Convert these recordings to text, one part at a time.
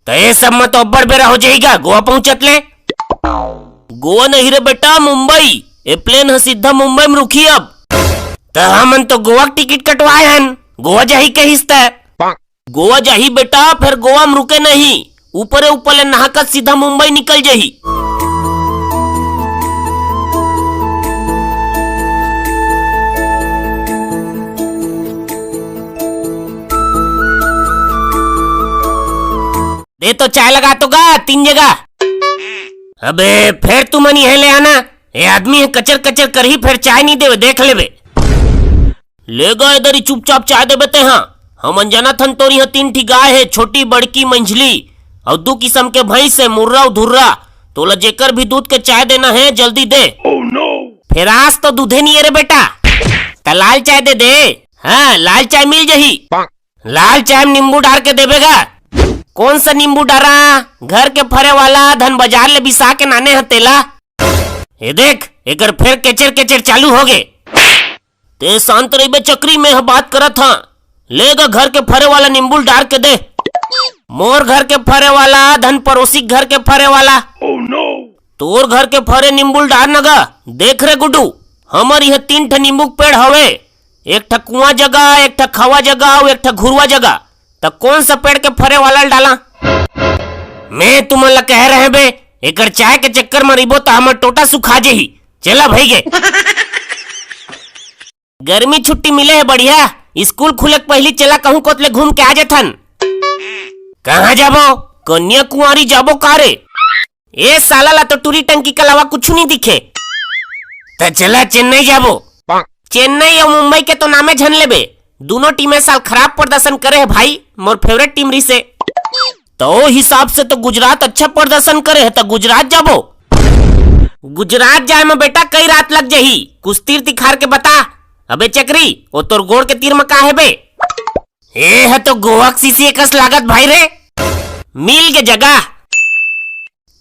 तो ये सब में तो अब्बड़ बेरा हो जाएगा गोवा पहुंचत ले। गोवा नहीं रे बेटा, मुंबई। ए प्लेन है सीधा मुंबई में रुकी अब। तो हमन तो गोवा टिकट कटवाए हन, गोवा जाही के हिस्सा। गोवा जाही बेटा, फिर गोवा में रुके नहीं, ऊपर ऊपर ले नहाकर सीधा मुंबई निकल जाही। दे तो चाय लगा तो गा 3 जगह। अबे फिर तू मनी है ले आना, ये आदमी है कचर कचर कर ही, फिर चाय नहीं देवे, देख लेवे। ले गा इधर ही चुपचाप चाय दे बेते। हाँ हम अनजाना थन तोरी है 3 ठी गाय है, छोटी बड़की मंझली, और 2 किस्म के भैंस है, मुर्रा और धुर्रा। तोला जेकर भी दूध के चाय देना है जल्दी दे। फिर आज तो दूधे नहीं है रे बेटा, तो लाल चाय दे दे। हाँ लाल चाय मिल जही। लाल चाय में नींबू डाल के देवेगा। कौन सा नींबू डारा? घर के फरे वाला, धन बाजार ले बिसा के नाने हतेला। ये देख एकर फिर केचर केचर चालू हो गए। ते शांत रही बे चक्री में बात करत था। लेगा घर के फरे वाला नींबू डाल के दे। मोर घर के फरे वाला, धन पड़ोसी घर के फरे वाला। तोर घर के फरे नींबू डाल नगा। देख रे गुड्डू, हमारी यह 3 ठा नींबू पेड़ हवे, एक ठा कुआं जगह, एक ठा खवा जगह और एक ठा घुरुआ जगह। तो कौन सा पेड़ के फरे वाला डाला? मैं तुम्हें कह रहे बे, एकर चाय के चक्कर में रिबो तो हमर टोटा सुखा जेही। चला भाई गे। गर्मी छुट्टी मिले है बढ़िया, स्कूल खुले पहली चला कहूं कोतले घूम के आ जेथन। कहाँ जाबो? कन्याकुमारी जाबो कारे? ए साला ला तो टूरी टंकी के अलावा कुछ नहीं दिखे। तो चला चेन्नई जाबो। चेन्नई और मुंबई के तो नामे झन लेबे, दोनों टीमें साल खराब प्रदर्शन करे है भाई, मोर फेवरेट टीम रही से। तो हिसाब से तो गुजरात अच्छा प्रदर्शन करे है, तो गुजरात जाबो। गुजरात जाए में बेटा कई रात लग जाही, कुछ तीर तिखार के बता। अबे चक्री, वो तोर गोड़ के तीर में का है बे? ए है तो गोवा सीसी एकस लागत भाई रे, मिल के जगह।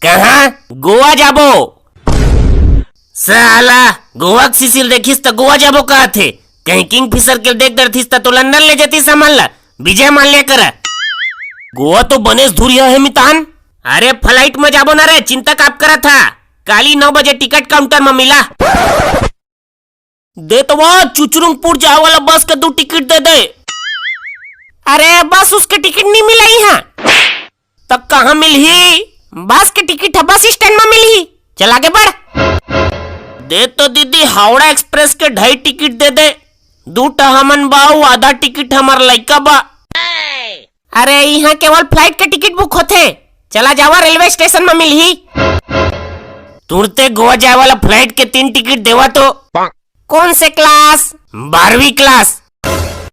कहाँ? गोवा जाबो। साला गोवा सीसी देखिस तो गोवा जाबो कहा थे, कहीं किंग फिशर के देख दरथिस तो लंदन ले जाती सामान ला, विजय माल्या कर। गोवा तो बनेस धुरिया है मितान। अरे फ्लाइट में जाबो ना रे, चिंता काप करा था। काली 9 बजे टिकट काउंटर में मिला। दे तो वो चुचरुंगपुर जाए वाला बस के 2 टिकट दे दे। अरे बस उसके टिकट नहीं मिला यहाँ तब कहाँ मिली? बस के टिकट है बस स्टैंड में मिली। चल आगे बढ़। दे तो दीदी हावड़ा एक्सप्रेस के 2.5 टिकट दे दे। 2 टा हमन बाऊ, आधा टिकट हमार लइका बा। अरे यहाँ केवल फ्लाइट के टिकट बुक होते, चला जावा रेलवे स्टेशन में मिली। तुरते गोवा जाए वाला फ्लाइट के 3 टिकट देवा तो। कौन से क्लास? 12वीं क्लास।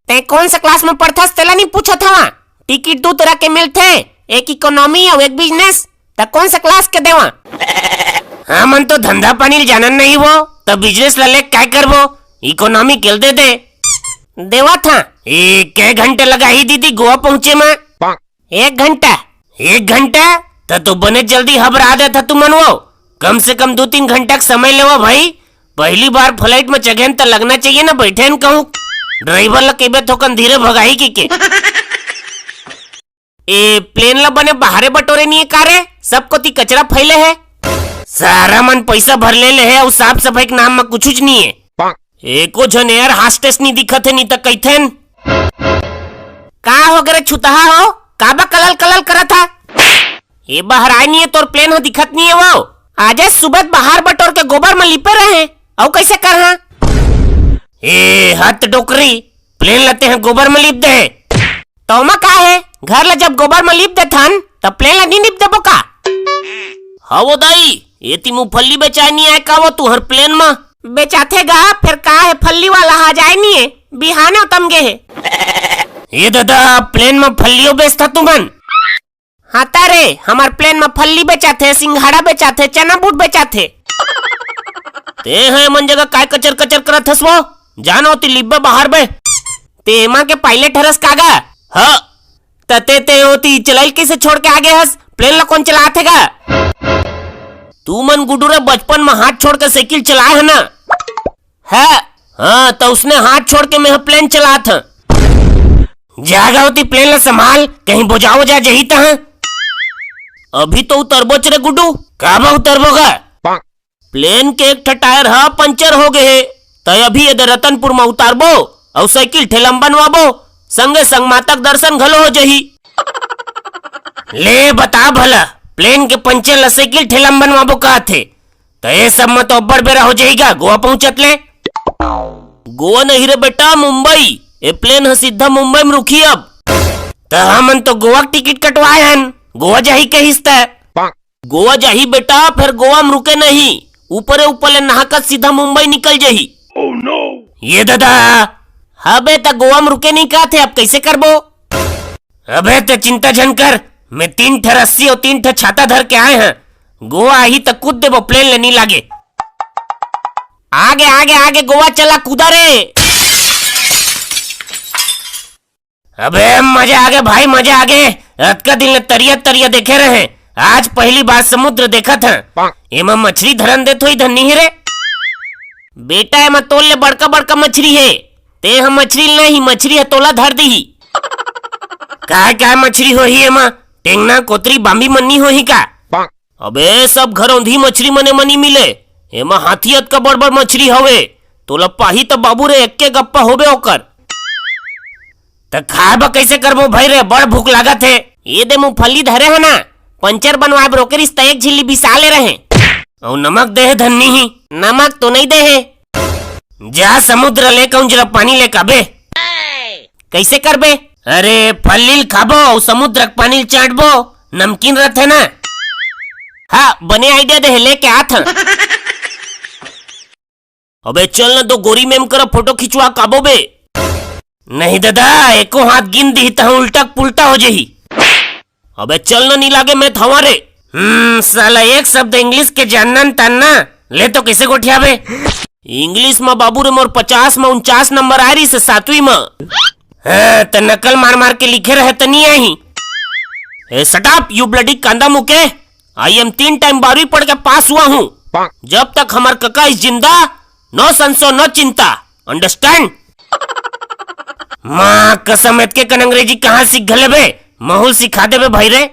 ते कौन से क्लास में पढ़ता तेला नहीं पूछा था? टिकट 2 तरह के मिलते, एक इकोनॉमी और एक बिजनेस। तो कौन सा क्लास के देवा? हाँ मन तो धंधा पानी जानन नहीं वो, तो बिजनेस लले क्या करबो, इकोनॉमी केल दे दे। देवा था। 1 घंटे लगा ही दीदी गोवा पहुंचे में। 1 घंटा? 1 घंटा तो बने जल्दी घबरा दे था तू मनवो। कम से कम 2-3 घंटा का समय लेवा भाई। पहली बार फ्लाइट में चढ़ेन तो लगना चाहिए ना बैठे कहूँ। ड्राइवर ला केबे थोकन धीरे भगाई की के। ए प्लेन ला बने बाहरे बटोरे नहीं है कारे, सबको ती कचरा फैले है। सारा मन पैसा भर ले है और साफ सफाई के नाम में कुछ नहीं है। एको जन एयर हॉस्टेस नहीं दिखत है, नहीं तो कैथेन का हो गरे छुतहा हो, काबा कलल कलल करा था। ये बाहर आए नहीं है, तोर प्लेन हो दिखत नहीं है वो। आज सुबह बाहर बटोर के गोबर में लिपे रहे और कैसे कर हाँ? ए हत डोकरी, प्लेन लेते हैं गोबर में लिप दे। तो का है घर ला जब गोबर में लिप दे थन तब प्लेन ला नहीं लिप देबो का? हाँ वो दाई, ये ती मूंगफली बेचाई नहीं आए का वो तू हर प्लेन में बेचाथे गा, फिर का है फल्ली वाला आ जाए नहीं है, बिहाने उतम गे है। ये दादा प्लेन में फल्लियों बेचता तू मन? हाँ तारे हमार प्लेन में फल्ली बेचाथे, सिंघाड़ा बेचाथे, चना बूट बेचाथे। ते है मन जगह काय कचर कचर करत हस वो, जानो ती लिब्बे बाहर बे। ते मां के पायलट हरस कागा? हाँ तते ते होती चलाई कैसे छोड़ के आगे हस, प्लेन ला कौन चलाते गा? तू मन गुडूरे बचपन में हाथ छोड़ के साइकिल चलाए है ना? है हाँ तो उसने हाथ छोड़ के मैं प्लेन चला था। जागा होती प्लेन ला संभाल, कहीं बुझाओ जा जही था। अभी तो उतरबो रे गुड्डू। काबा उतरबो का? प्लेन के एक टायर हा पंचर हो गए है, तय अभी ये रतनपुर में उतारबो और साइकिल ठेलम बनवाबो, संगे संग मातक दर्शन घलो हो जही। ले बता भला, प्लेन के पंचर ला साइकिल ठेलम बनवाबो का थे? तो ये सब में तो अब्बड़ बेरा हो जाएगा गोवा पहुंचत ले। गोवा नहीं रे बेटा, मुंबई। ये प्लेन है सीधा मुंबई में रुकी अब। तो हमन तो गोवा टिकट कटवाए हन, गोवा जाही के हिस्सा। गोवा जाही बेटा, फिर गोवा में रुके नहीं, ऊपर ऊपर ले नहाकर सीधा मुंबई निकल जाही। oh, no. ये दादा, अबे तो गोवा में रुके नहीं का थे, अब कैसे करबो? अबे तो चिंता जन कर, मैं 3 ठे रस्सी और 3 ठे छाता धर के आए हैं। गोवा ही तक कूद देबो, प्लेन ले नहीं लागे। आगे आगे आगे गोवा चला, कूदा रे। अबे मजा आगे भाई, मजा आगे। रात का दिन तरिया तरिया देखे रहे, आज पहली बार समुद्र देखा था। एमा मछली धरन दे थोड़ी धनी है रे बेटा, एमा तोल ले बड़का बड़का मछली है। ते हम मछली नहीं, मछली है तोला धर दी। क्या मछली हो ही एमा? टेंगना कोतरी बाम्बी मन्नी हो ही का? अबे सब घरौंधी मछली मने मनी मिले, एमा हाथियत का बड़ बड़ मछली हवे। तोला पाही तो बाबू रे एक्के गप्पा होबे ओकर। तो खाबा कैसे करबो भाई रे, बड़ भूख लागत है। ये दे मूंगफली धरे है ना, पंचर बनवाए ब्रोकर इस एक झिल्ली बिसा ले रहे। और नमक दे है धन्नी ही। नमक तो नहीं दे है, जा समुद्र ले कौन जरा पानी ले काबे। कैसे करबे? अरे फल खाबो और समुद्र पानी चाटबो, नमकीन रहते ना। हाँ बने आइडिया दे, लेके आथ। अबे चल ना, दो गोरी मेम कर फोटो खिंचवा काबो बे। नहीं दादा, एको हाथ गिन दी तो उल्टा पुल्टा हो जही। अबे चल ना, नहीं लागे मैं थवा रे। साला एक शब्द इंग्लिश के जानना तानना ले तो कैसे गोठियाबे? इंग्लिश में बाबू रे मोर 50 में 49 नंबर आ रही से 7वीं में। हाँ तो नकल मार मार के लिखे रहे तो नहीं आई। शट अप यू ब्लडी कांदा मुके, आई एम 3 टाइम 12वीं पढ़ के पास हुआ हूँ। जब तक हमार कका इस जिंदा, नो संसो नो चिंता, अंडरस्टैंड? माँ कसम, के अंग्रेजी कहाँ सीख गले बे? माहौल सिखा दे बे भाई रे।